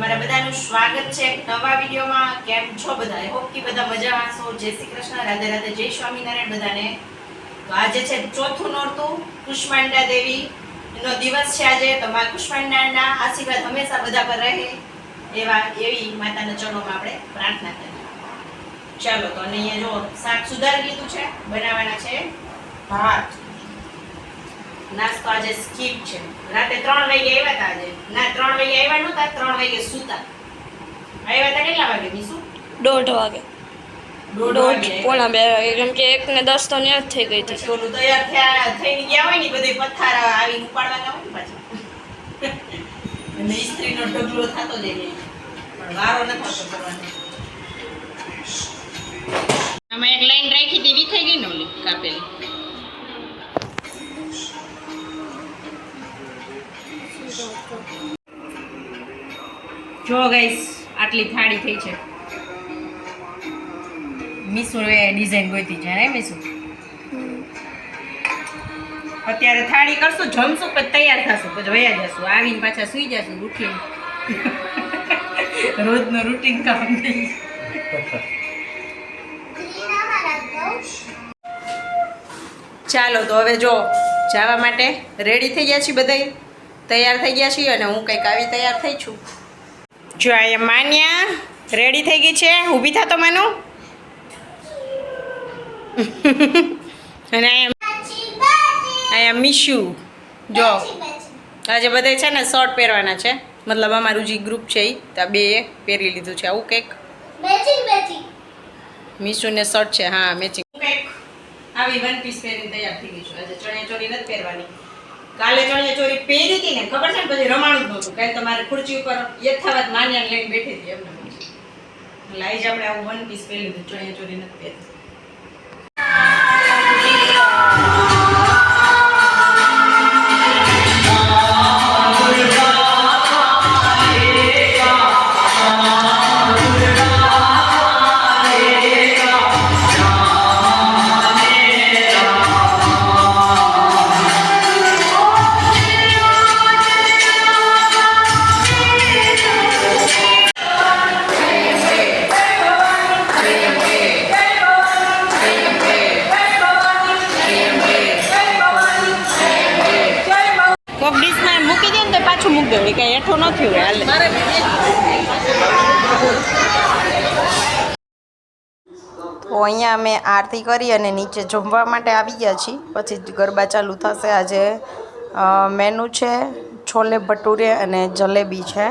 તમારા બધાનું સ્વાગત છે એક નવા વિડીયોમાં. કેમ છો બધા? આઈ હોપ કે બધા મજામાં છો. જય શ્રી કૃષ્ણ, રાધે રાધે, જય સ્વામિનારાયણ બધાને. તો આજે છે ચોથું નોરતું, કુષ્માંડા દેવી નો દિવસ છે આજે. તો માં કુષ્માંડાના આશીર્વાદ હંમેશા બધા પર રહે એવી માતાના ચરણોમાં આપણે પ્રાર્થના કરીએ. ચાલો તો અહીંયા જો શાક સુધારી લીધું છે, બનાવવાના છે ભાત. નાસ્તો આજે સ્કીપ છે. રાતે 3 વાગે આવ્યા હતા આજે. ના 3 વાગે આવ્યા નહોતા, 3 વાગે સૂતા. આવ્યા હતા કેટલા વાગે બીસુ? 1:30 વાગે. 1:30 પોણા 2 વાગે, કેમ કે 1:10 તો ન્યા જ થઈ ગઈ હતી. ઓલું તૈયાર થઈને ગયા હોય ને બધે પથ્થર આવી ઉપાડવાના હોય ને પાછા. અને ઇસ્ત્રીનો ઢગલો થતો જાય પણ વારો ન થતો કરવાનો. આમાં એક લાઈન રાખી હતી, વિખાઈ ગઈ ને ઓલી કાપેલી. જો ગાઈસ આટલી થાળી થઈ છે. મીસુ એ ડિઝાઇન ગોતી છે ને મીસુ. અત્યારે થાળી કરશું, જમશું, પછી તૈયાર થશું, પછી વયા જશું, આવીને પાછા સુઈ જશું ઉઠીને. રોજનું રૂટીન કામ નહીં. ચાલો તો હવે જો જવા માટે રેડી થઈ ગયા છીએ, બધા તૈયાર થઈ ગયા છીએ અને હું કંઈક આવી તૈયાર થઈ છું. જો અહીંયા માન્યા રેડી થઈ ગઈ છે, ઊભી થા તો માનું. અને અહીંયા મીશુ જો આજે બધે છે ને શર્ટ પહેરવાના છે, મતલબ અમારું જે ગ્રુપ છે એ ત્યાં બે પહેરી લીધું છે આવું કંઈક. મીશુને શર્ટ છે, હા મેચિંગ. કંઈક આવી વન પીસ પહેરીને તૈયાર થઈ ગઈ છું. આજે ચણિયા ચોળી નથી પહેરવાની. કાલે ચણિયા ચોળી પહેરી હતી ને, ખબર છે ને, પછી રમાણું જ નહોતું. કાલે તમારે ખુરચી ઉપર યથાવત માન્યાને લઈને બેઠી હતી એમને. લાઈ જ આપણે આવું વન પીસ પહેરી લીધું, ચણિયા ચોળી નથી પહેરી. મૂકી દે ને તો પાછું મૂકી દે, કઈ હેઠો ન થયું હાલ. તો અહીંયા અમે આરતી કરી અને નીચે જમવા માટે આવી ગયા છીએ. પછી ગરબા ચાલુ થશે. આજે મેનુ છે છોલે ભટુરે અને જલેબી છે,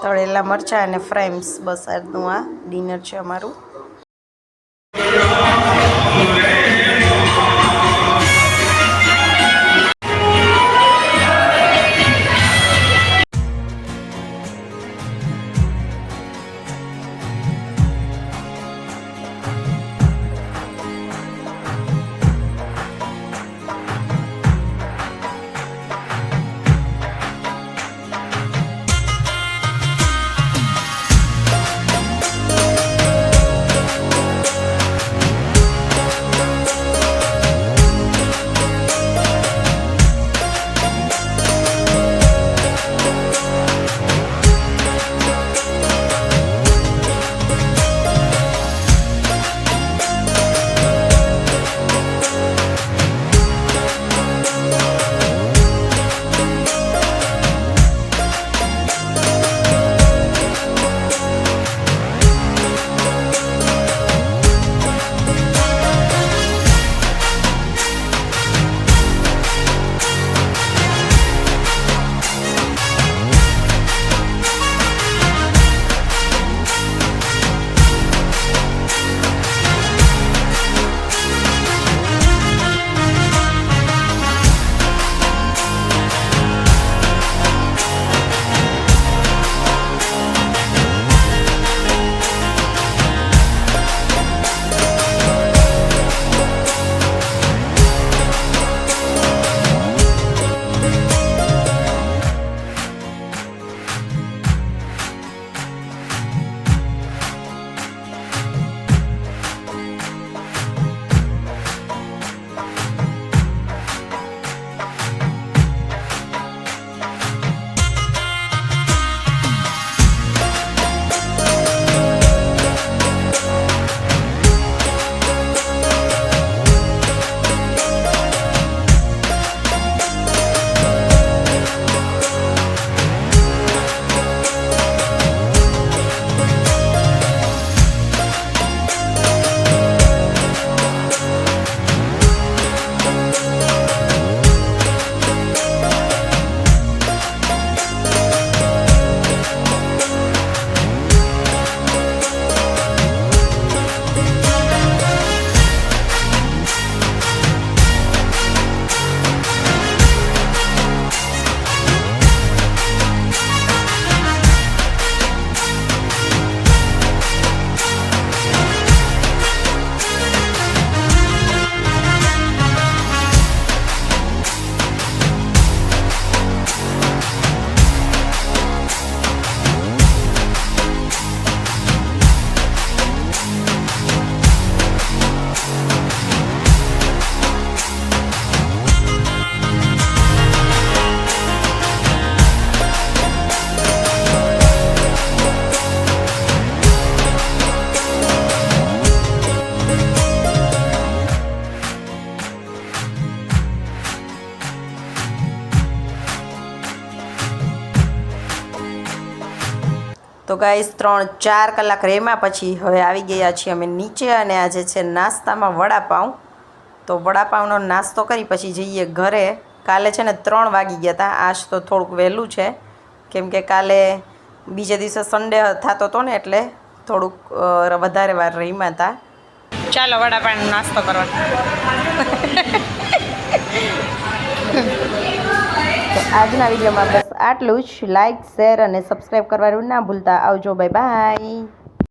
તળેલા મરચાં અને ફ્રાઈમ્સ. બસ આજનું આ ડિનર છે અમારું. તો ગાઈસ 3-4 કલાક રેમાં પછી હવે આવી ગયા છીએ અમે નીચે અને આજે છે નાસ્તામાં વડાપાઉં. તો વડાપાઉંનો નાસ્તો કરી પછી જઈએ ઘરે. કાલે છે ને 3 વાગી ગયા હતા. આજ તો થોડુંક વહેલું છે કેમ કે કાલે બીજે દિવસે સન્ડે થતો હતો ને એટલે થોડુંક વધારે વાર રહીમાં હતા. ચાલો વડાપાઉંનો નાસ્તો કરવા. તો આજના વિડીયોમાં બસ આટલું જ. લાઈક, શેર અને સબસ્ક્રાઈબ કરવાનું ના ભૂલતા. આવજો, બાય બાય.